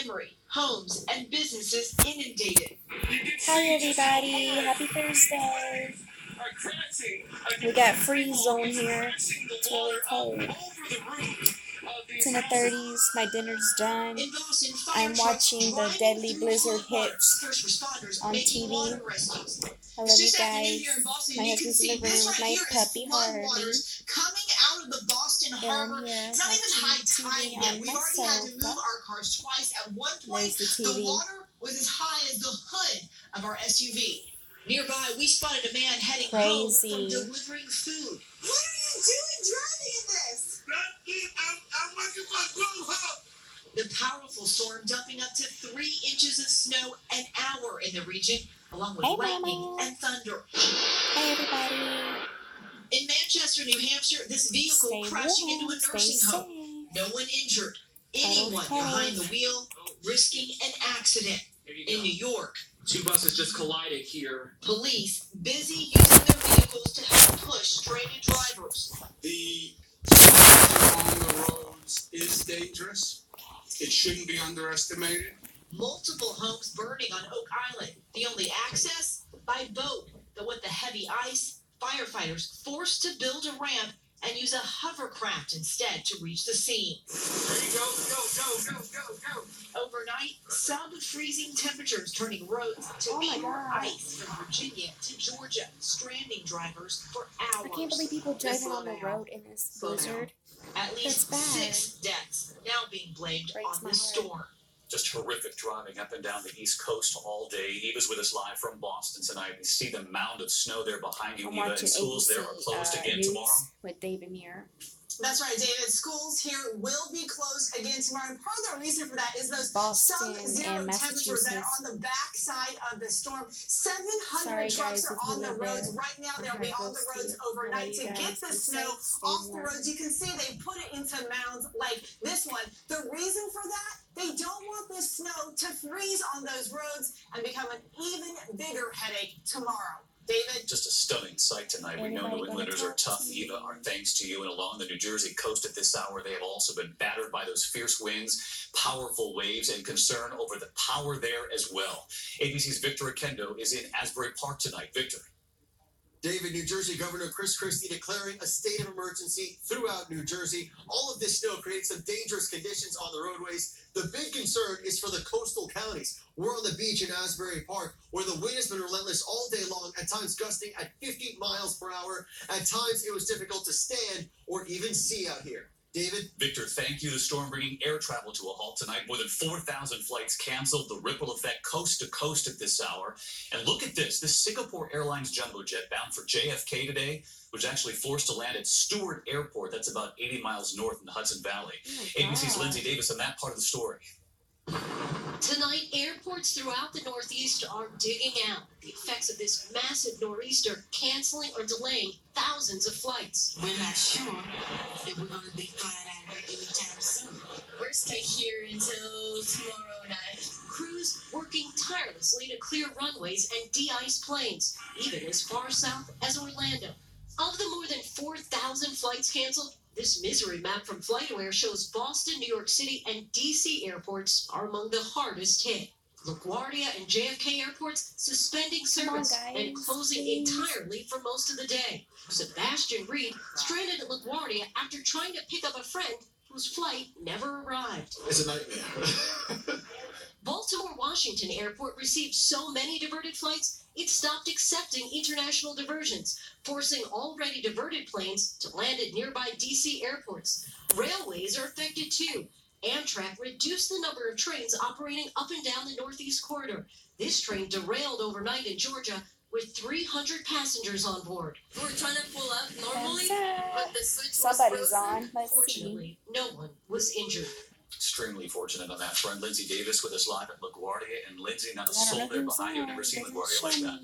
memory, homes and businesses inundated. Hi everybody, happy Thursday. We got freeze zone here. It's really cold. It's in the 30s. My dinner's done. I'm watching the deadly blizzard hits on TV. I love you guys. My husband's in the room with my puppy Harley. Coming out of the Boston Harbor. It's not even high tide yet. We've already had to move our cars twice. At one point, the water was as high as the hood of our SUV. Nearby, we spotted a man heading home from delivering food. What are you doing driving in this? I'm working my home. The powerful storm dumping up to 3 inches of snow an hour in the region, along with lightning and thunder. Hey everybody. In Manchester, New Hampshire, this vehicle crashing into a nursing home. No one injured. Anyone behind the wheel risking an accident. In New York, 2 buses just collided here. Police busy using their vehicles to help push stranded drivers. The situation on the roads is dangerous. It shouldn't be underestimated. Multiple homes burning on Oak Island. The only access? By boat. But with the heavy ice, firefighters forced to build a ramp and use a hovercraft instead to reach the scene. There you go. Overnight, sub-freezing temperatures turning roads to pure ice from Virginia to Georgia, stranding drivers for hours. I can't believe people driving on the road in this blizzard. At least 6 deaths now being blamed on this storm. Just horrific driving up and down the East Coast all day. Eva's with us live from Boston tonight. We see the mound of snow there behind you, Eva, and schools there are closed again tomorrow. With David Muir. That's right, David. Schools here will be closed again tomorrow. And part of the reason for that is those sub-zero temperatures that are on the backside of the storm. 700 trucks are on the roads right now. They'll be on the roads overnight to get the snow off the roads. You can see they put it into mounds like this one. The reason for that? They don't want the snow to freeze on those roads and become an even bigger headache tomorrow. David? Just a stunning sight tonight. We know New Englanders are tough, Eva. Our thanks to you. And along the New Jersey coast at this hour, they have also been battered by those fierce winds, powerful waves, and concern over the power there as well. ABC's Victor Oquendo is in Asbury Park tonight. Victor. David, New Jersey Governor Chris Christie declaring a state of emergency throughout New Jersey. All of this snow creates some dangerous conditions on the roadways. The big concern is for the coastal counties. We're on the beach in Asbury Park, where the wind has been relentless all day long, at times gusting at 50 miles per hour. At times, it was difficult to stand or even see out here. David? Victor, thank you. The storm bringing air travel to a halt tonight. More than 4,000 flights canceled. The ripple effect coast to coast at this hour. And look at this. This Singapore Airlines jumbo jet bound for JFK today was actually forced to land at Stewart Airport. That's about 80 miles north in the Hudson Valley. ABC's Lindsay Davis on that part of the story. Tonight, airports throughout the Northeast are digging out the effects of this massive nor'easter, canceling or delaying thousands of flights. We're not sure if we're going to be flying out here anytime soon. We're staying here until tomorrow night. Crews working tirelessly to clear runways and de-ice planes, even as far south as Orlando. Of the more than 4,000 flights canceled, this misery map from FlightAware shows Boston, New York City, and D.C. airports are among the hardest hit. LaGuardia and JFK airports suspending service and closing entirely for most of the day. Sebastian Reed stranded at LaGuardia after trying to pick up a friend whose flight never arrived. It's a nightmare. Baltimore-Washington Airport received so many diverted flights, it stopped accepting international diversions, forcing already diverted planes to land at nearby D.C. airports. Railways are affected too. Amtrak reduced the number of trains operating up and down the Northeast Corridor. This train derailed overnight in Georgia with 300 passengers on board. We're trying to pull up normally, but the switch Somebody's was on. Let's Fortunately, no one was injured. Extremely fortunate on that front. Lindsay Davis with us live at LaGuardia. And Lindsay, not a soul there behind you. I've never seen LaGuardia like that.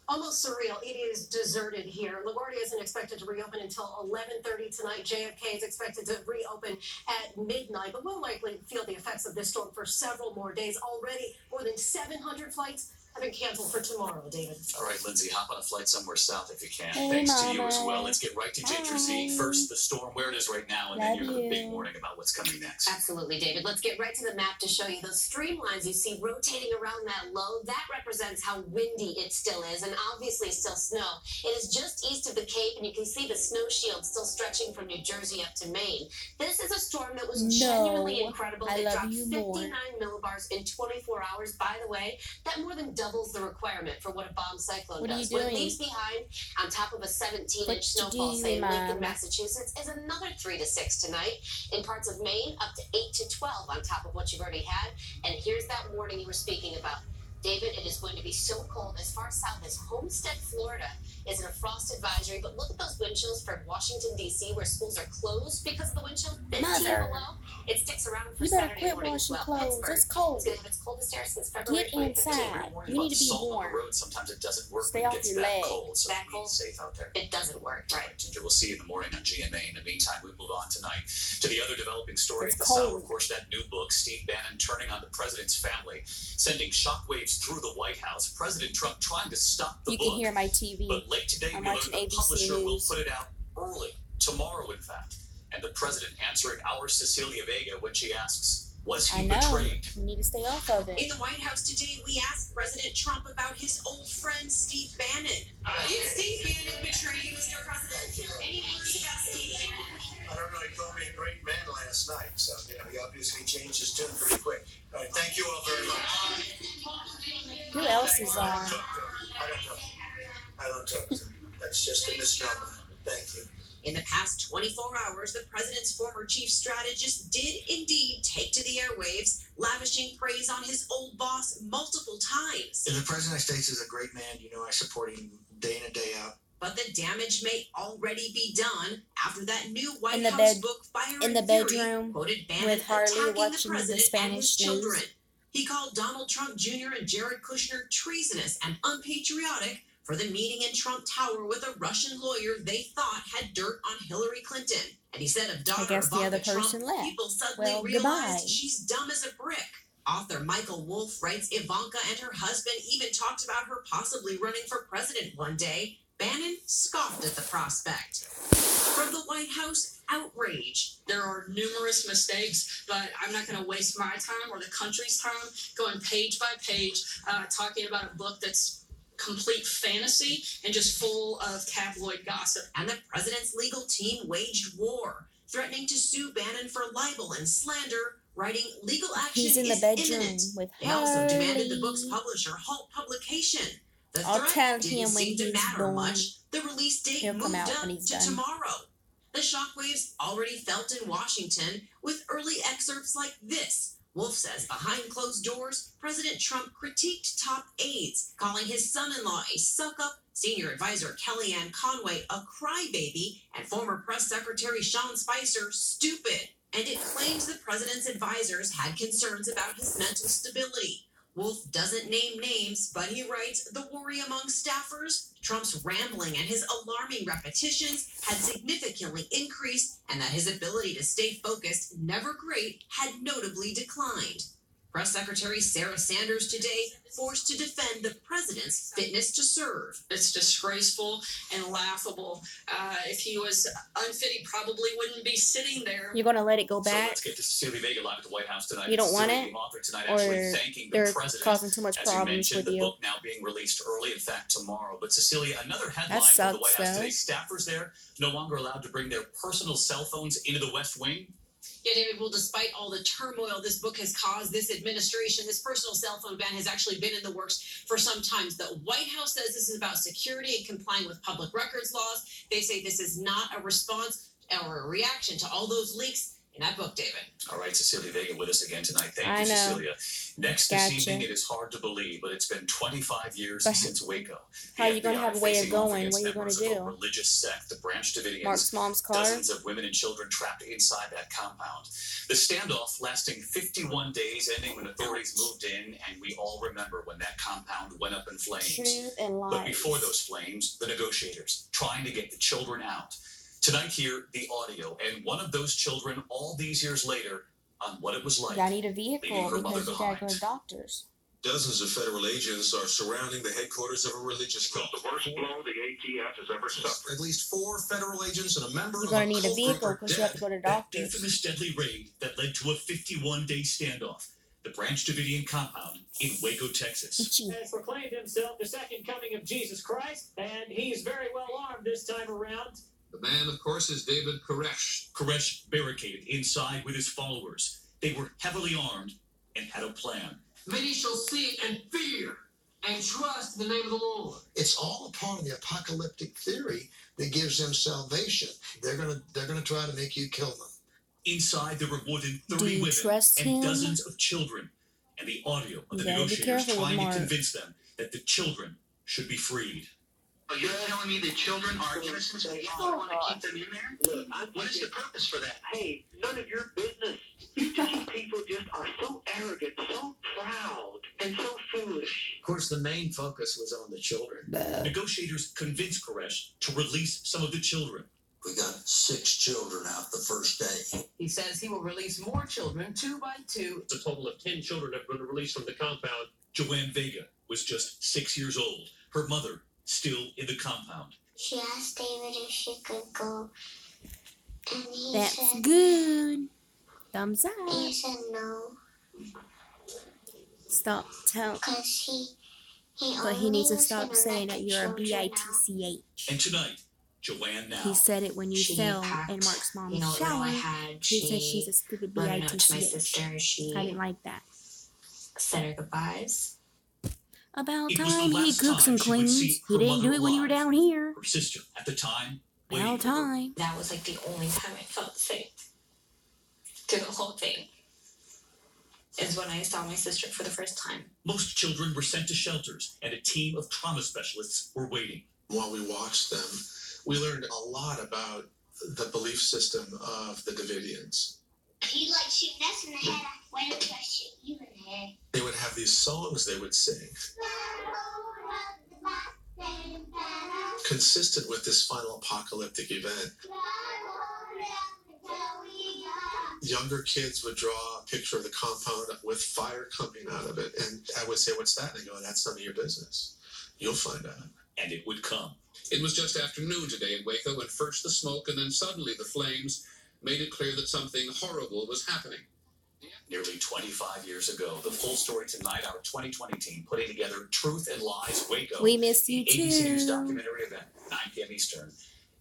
Almost surreal. It is deserted here. LaGuardia isn't expected to reopen until 11:30 tonight. JFK is expected to reopen at midnight, but we'll likely feel the effects of this storm for several more days. Already, more than 700 flights have been canceled for tomorrow, David. All right, Lindsay, hop on a flight somewhere south if you can. Hey, Thanks Mama. to you as well. Let's get right to Ginger Z. Hi. First, the storm, where it is right now, and Love then you're the big you. warning about what's coming next. Absolutely, David. Let's get right to the map to show you those streamlines you see rotating around that low. That represents how windy it still is, and obviously still snow. It is just east of the Cape, and you can see the snow shield still stretching from New Jersey up to Maine. This is a storm that was genuinely incredible. I It love dropped you 59 more. millibars in 24 hours. By the way, that more than doubles the requirement for what a bomb cyclone What are does. you What it doing? leaves behind on top of a 17-inch What you snowfall, doing, say in Lincoln, Mom? Massachusetts, is another 3 to 6 tonight. In parts of Maine, up to 8 to 12 on top of what you've already had. And here's that warning you were speaking about. David, it is going to be so cold. As far south as Homestead, Florida, is in a frost advisory. But look at those wind chills for Washington, D.C., where schools are closed because of the wind chill. 15 Mother. below. It sticks around for You better Saturday quit morning as washing well. clothes. Pittsburgh It's cold. is going to have its coldest air since February Get 2015. inside. You need to be Salt on warm. the road, sometimes it doesn't work Stay when off it gets your that leg. cold, so That be cold? safe out there. It doesn't work, right? Ginger, we'll see you in the morning on GMA. In the meantime, we move on tonight to the other developing story It's at the cold. South. Of course, that new book, Steve Bannon turning on the president's family, sending shockwaves through the White House. President Trump trying to stop the You book. can hear my TV. But late today, I'm we learned watching the ABC publisher will News. put it out early, tomorrow, in fact. And the president answering our Cecilia Vega when she asks, was I he know. betrayed? You need to stay off of In it. the White House today, we asked President Trump about his old friend Steve Bannon. Did Steve Bannon betray you, Mr. President? Any words about Steve Bannon? I don't know, he called me a great man last night, so, he obviously changed his tune pretty quick. All right, thank you all very much. Who else is on? I don't talk to him. That's just a misnomer. Thank you. In the past 24 hours, the president's former chief strategist did indeed take to the airwaves, lavishing praise on his old boss multiple times. The President of the United States is a great man. I support him day in and day out. But the damage may already be done after that new White In the House bed- book, Fire in and the Fury, bedroom quoted Bannon with Harley attacking watching the the president and his Spanish children. news. He called Donald Trump Jr. and Jared Kushner treasonous and unpatriotic for the meeting in Trump Tower with a Russian lawyer they thought had dirt on Hillary Clinton. And he said of daughter guess the Ivanka other person Trump, left. people suddenly Well, realized goodbye. she's dumb as a brick. Author Michael Wolff writes Ivanka and her husband even talked about her possibly running for president one day. Bannon scoffed at the prospect. From the White House, outrage. There are numerous mistakes, but I'm not going to waste my time or the country's time going page by page talking about a book that's complete fantasy and just full of tabloid gossip. And the president's legal team waged war, threatening to sue Bannon for libel and slander, writing legal action He's in the is bedroom imminent. with They also demanded the Harley. book's publisher halt publication. The I'll threat tell didn't him when seem to he's matter done. much. The release date He'll moved come out up when he's to done. tomorrow. The shockwaves already felt in Washington, with early excerpts like this. Wolf says behind closed doors, President Trump critiqued top aides, calling his son-in-law a suck-up, senior advisor Kellyanne Conway a crybaby, and former press secretary Sean Spicer stupid. And it claims the president's advisors had concerns about his mental stability. Wolf doesn't name names, but he writes, the worry among staffers, Trump's rambling and his alarming repetitions had significantly increased, and that his ability to stay focused, never great, had notably declined. Press Secretary Sarah Sanders today forced to defend the president's fitness to serve. It's disgraceful and laughable. If he was unfit, he probably wouldn't be sitting there. You're going to let it go So back? let's get to Cecilia Vega live at the White House tonight. You don't want Cecilia, it? the author tonight, Or actually thanking the they're president. causing too much As you problems mentioned, with the you? book now being released early, in fact, tomorrow. But Cecilia, another headline That from the White sucks, House today. though. Staffers there no longer allowed to bring their personal cell phones into the West Wing. Yeah, David, well, despite all the turmoil this book has caused, this administration, this personal cell phone ban has actually been in the works for some time. The White House says this is about security and complying with public records laws. They say this is not a response or a reaction to all those leaks in that book, David. All right, Cecilia Vega with us again tonight. Thank I you, know. Cecilia. Next this Gotcha. evening, it is hard to believe, but it's been 25 years But since Waco. how The you gonna FBI have a way of facing off going? against What you gonna members of a do? religious sect, the Branch Davidians. Mark's mom's car? Dozens of women and children trapped inside that compound. The standoff lasting 51 days, ending when authorities moved in, and we all remember when that compound went up in flames. Truth and lies. But before those flames, the negotiators trying to get the children out. Tonight here, the audio, and one of those children all these years later on what it was like. I need a leaving vehicle her mother because you gotta go behind. to doctors. Dozens of federal agents are surrounding the headquarters of a religious cult. The worst blow the ATF has ever suffered. At least 4 federal agents and a member You're of gonna a need a cult vehicle group are because you have to go to That doctors. infamous deadly raid that led to a 51-day standoff. The Branch Davidian compound in Waco, Texas. Has proclaimed himself the second coming of Jesus Christ, and he's very well armed this time around. The man, of course, is David Koresh. Koresh barricaded inside with his followers. They were heavily armed and had a plan. Many shall see and fear and trust the name of the Lord. It's all a part of the apocalyptic theory that gives them salvation. They're gonna try to make you kill them. Inside, there were more than 30 Do you women trust and him? dozens of children. And the audio of the You gotta be negotiators careful with trying to Mark. convince them that the children should be freed. Oh, you're telling me the children are innocent and you don't want to keep them in there? Look, what is the purpose for that? Hey, none of your business. You Jewish people just are so arrogant, so proud, and so foolish. Of course, the main focus was on the children. Negotiators convinced Koresh to release some of the children. We got 6 children out the first day. He says he will release more children 2 by 2. A total of 10 children have been released from the compound. Joanne Vega was just 6 years old. Her mother still in the compound. She asked David if she could go, and he That's said, good. Thumbs up. He said no, Stop tell. because he But he only needs to was stop gonna saying let that the you're a children out. bitch. And tonight, Joanne now. He said it when you She fell packed, in Mark's mom's you know, shower. I had. He said She she's a stupid wrote a note to my bitch. sister. She I didn't like that. said her goodbyes. About It was the time he last cooks time and she would cleans. see He her didn't do mother it when you were alive. down here. Her sister, at the time, waiting About for her. time. That was like the only time I felt safe through the whole thing. Is when I saw my sister for the first time. Most children were sent to shelters, and a team of trauma specialists were waiting. While we watched them, we learned a lot about the belief system of the Davidians. You like shooting us in the head. Why don't I shoot you in the head? They would have these songs they would sing, consistent with this final apocalyptic event. Younger kids would draw a picture of the compound with fire coming out of it, and I would say, "What's that?" And they go, "That's none of your business. You'll find out." And it would come. It was just after noon today in Waco when first the smoke and then suddenly the flames made it clear that something horrible was happening. Nearly 25 years ago, the full story tonight, our 2020 team putting together Truth and Lies Waco. We miss you the ABC News too. documentary event, 9 p.m. Eastern.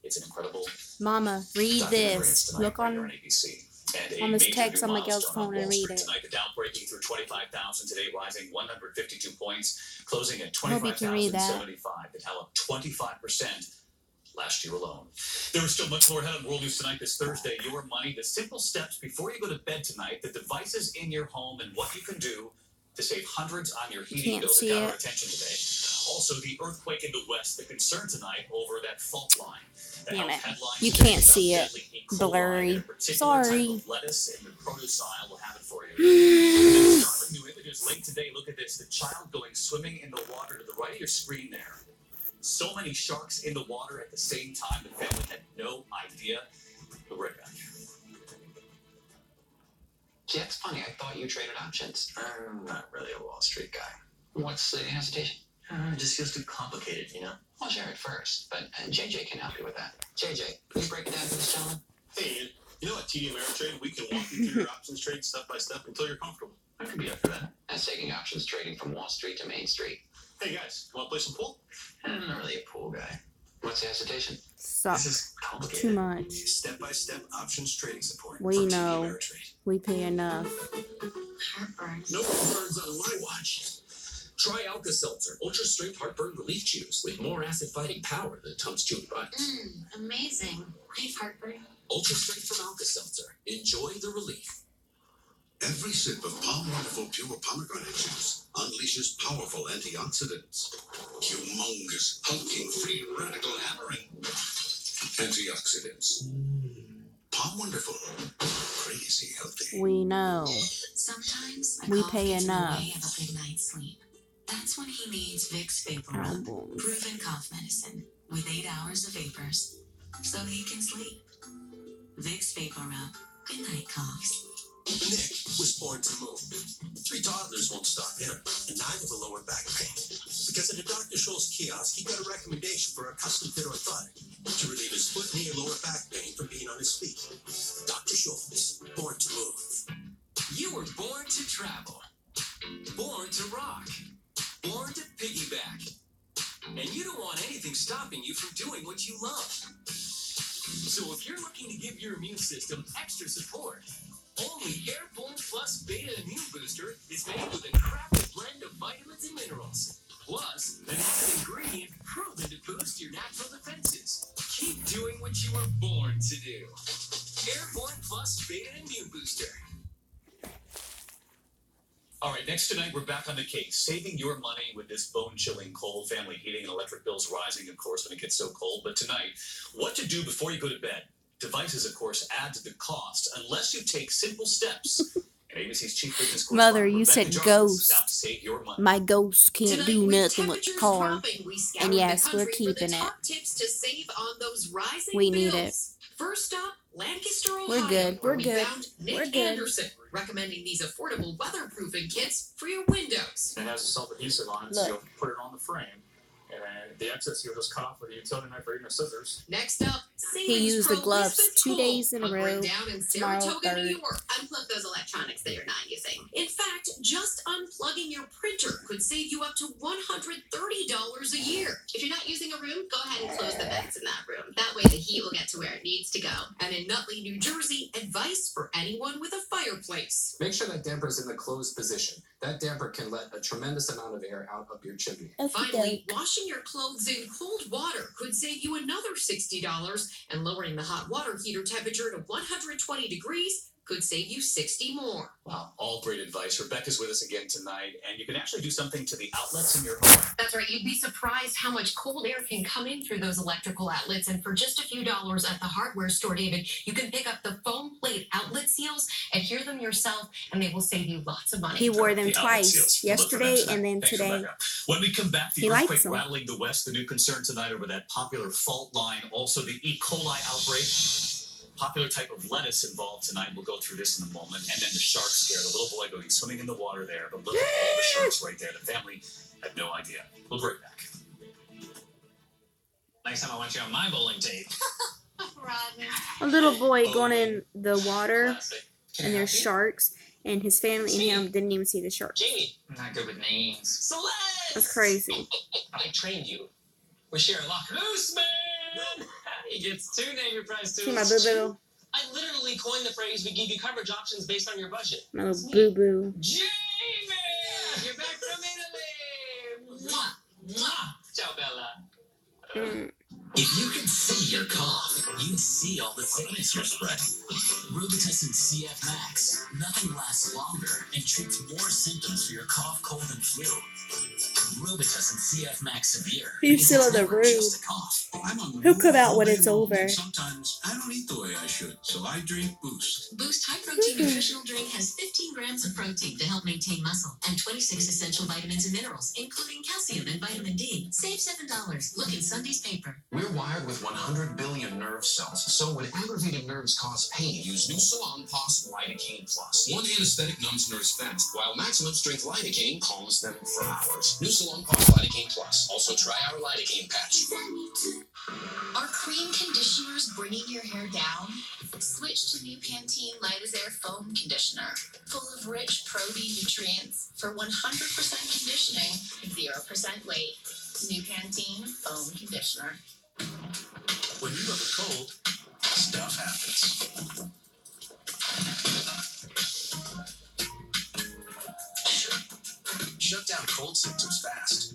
It's an incredible Mama, read documentary. this. It's tonight Look right here on ABC. And a Mama's major text new on Miguel's milestone phone on and Wall read Street it. tonight. The Dow breaking through 25,000 today, rising 152 points, closing at I hope you can read that. 25,075. The Dow up 25% last year alone. There is still much more ahead on World News Tonight this Thursday. Your money, the simple steps before you go to bed tonight, the devices in your home, and what you can do to save hundreds on your heating Can't bill to see gather it. attention today. Also, the earthquake in the West, the concern tonight over that fault line. The Damn health it. headlines You today can't about see it. deadly E. coli Blurry. and a particular Sorry. type of lettuce in the produce aisle. We'll have it for you. Startling new images late today. Look at this. The child going swimming in the water to the right of your screen there. So many sharks in the water at the same time. The family had no idea. We'll be right back. Yeah, it's funny. I thought you traded options. I'm not really a Wall Street guy. What's the hesitation? It just feels too complicated, you know? Well, share it first, but JJ can help you with that. JJ, can you break it down for this gentleman? Hey, Ian, you know at TD Ameritrade, we can walk you through your options trade step by step until you're comfortable. I could be up for that. That's taking options trading from Wall Street to Main Street. Hey guys, want to play some pool? I'm not really a pool guy. What's the hesitation? Stop. This is complicated. Too much. Step-by-step options trading support. We from TD know. Ameritrade. We pay enough. Heartburn. No burns on my watch. Try Alka-Seltzer, ultra-strength heartburn relief juice with more acid-fighting power than Tums Chewing Buds. Amazing. I have heartburn. Ultra-strength from Alka-Seltzer. Enjoy the relief. Every sip of Palm Wonderful Pure Pomegranate Juice unleashes powerful antioxidants. Humongous, hulking free radical hammering. Antioxidants. Palm Wonderful. Crazy healthy. We know. Sometimes We pay enough. away of a good night's sleep. That's when he needs Vicks Vapor Rub, proven cough medicine with 8 hours of vapors, so he can sleep. Vicks Vapor Rub. Good night, coughs. Nick was born to move. 3 toddlers won't stop him. And time of a lower back pain. Because at a Dr. Scholl's kiosk, he got a recommendation for a custom fit orthotic to relieve his foot, knee, and lower back pain from being on his feet. Dr. Scholl's, born to move. You were born to travel, born to rock, born to piggyback. And you don't want anything stopping you from doing what you love. So if you're looking to give your immune system extra support, only Airborne Plus Beta Immune Booster is made with a crafted blend of vitamins and minerals. Plus, an active ingredient proven to boost your natural defenses. Keep doing what you were born to do. Airborne Plus Beta Immune Booster. All right, next tonight, we're back on the case. Saving your money with this bone-chilling cold, family heating and electric bills rising, of course, when it gets so cold. But tonight, what to do before you go to bed. Devices, of course, add to the cost unless you take simple steps. And ABC's chief business correspondent, Mother, you Rebecca said Jarvis, ghost. about to save your money. My ghost can't Tonight, do with nothing with the car. dropping, we scoured And yes, the we're country for the keeping it. top tips to save on those rising We bills. need it. First up, Lancaster, Ohio. We're good. where We're we good. found Nick We're good. Anderson recommending these affordable weatherproofing kits for your windows. It has a self-adhesive on it, Look. so you'll put it on the frame, and the excess you'll just cut off with a utility knife or even a scissors. Next up, He used the gloves Lisbeth 2 Cole, days in a hunkering row. down in Tomorrow, Saratoga, New 3rd. York. Unplug those electronics that you're not using. In fact, just unplugging your printer could save you up to $130 a year. If you're not using a room, go ahead and close the vents in that room. That way the heat will get to where it needs to go. And in Nutley, New Jersey, advice for anyone with a fireplace. Make sure that damper is in the closed position. That damper can let a tremendous amount of air out up your chimney. Finally, washing your clothes in cold water could save you another $60, and lowering the hot water heater temperature to 120 degrees could save you $60 more. Wow, all great advice. Rebecca's with us again tonight, and you can actually do something to the outlets in your home. That's right. You'd be surprised how much cold air can come in through those electrical outlets. And for just a few dollars at the hardware store, David, you can pick up the foam plate outlet seals, adhere them yourself, and they will save you lots of money. He wore them The outlet twice. seals. We'll look for them Yesterday tonight. and then Thanks, today. Rebecca. When we come back, the He likes earthquake them. rattling the West, the new concern tonight over that popular fault line, also the E. coli outbreak. Popular type of lettuce involved tonight. We'll go through this in a moment. And then the shark scare. The little boy going swimming in the water there. But look at all the sharks right there. The family had no idea. We'll be right back. Next time I want you on my bowling tape. A little boy going in the water, and there's sharks, and his family and him didn't even see the sharks. Jamie. I'm not good with names. Celeste! That's crazy. I trained you. We share a locker. Mooseman! He gets 2 name your prize too. See my boo-boo. I literally coined the phrase, we give you coverage options based on your budget. My little boo-boo. Jamie! You're back from Italy! Mwah! Mwah! Ciao, Bella. If you could see your cough, you'd see all the sickness you're spreading. Robitussin CF Max. Nothing lasts longer and treats more symptoms for your cough, cold, and flu. Robitussin CF Max Severe. He's still in the room. He'll come out when it's over. Sometimes I don't eat the way I should, so I drink Boost. Boost High Protein Nutritional Drink has 15 grams of protein to help maintain muscle and 26 essential vitamins and minerals, including calcium and vitamin D. Save $7. Look in Sunday's paper. We're wired with 100 billion nerve cells, so when aggravated nerves cause pain, use New Salon Plus Lidocaine Plus. One anesthetic numbs nerves fast, while maximum strength lidocaine calms them for hours. New Salon Plus Lidocaine Plus. Also try our lidocaine patch. Are cream conditioners bringing your hair down? Switch to new Pantene Light as Air Foam Conditioner, full of rich protein nutrients for 100% conditioning, 0% weight. New Pantene Foam Conditioner. When you have a cold, stuff happens. Shut down cold symptoms fast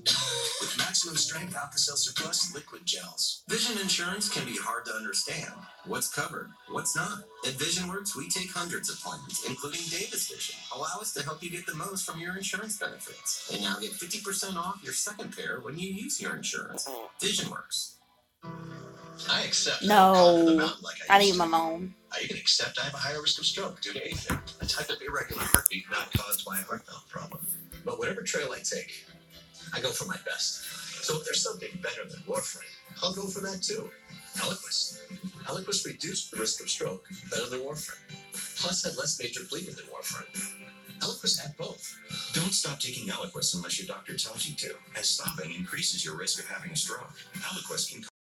with maximum strength Alka-Seltzer Plus liquid gels. Vision insurance can be hard to understand. What's covered? What's not? At VisionWorks, we take hundreds of plans, including Davis Vision. Allow us to help you get the most from your insurance benefits. And now get 50% off your second pair when you use your insurance. VisionWorks. I accept. No. I leave him alone. I even accept I have a higher risk of stroke due to AFib, a type of irregular heartbeat not caused by a heart valve problem. But whatever trail I take, I go for my best. So if there's something better than warfarin, I'll go for that too. Eliquis. Eliquis reduced the risk of stroke better than warfarin. Plus had less major bleeding than warfarin. Eliquis had both. Don't stop taking Eliquis unless your doctor tells you to, as stopping increases your risk of having a stroke. Eliquis can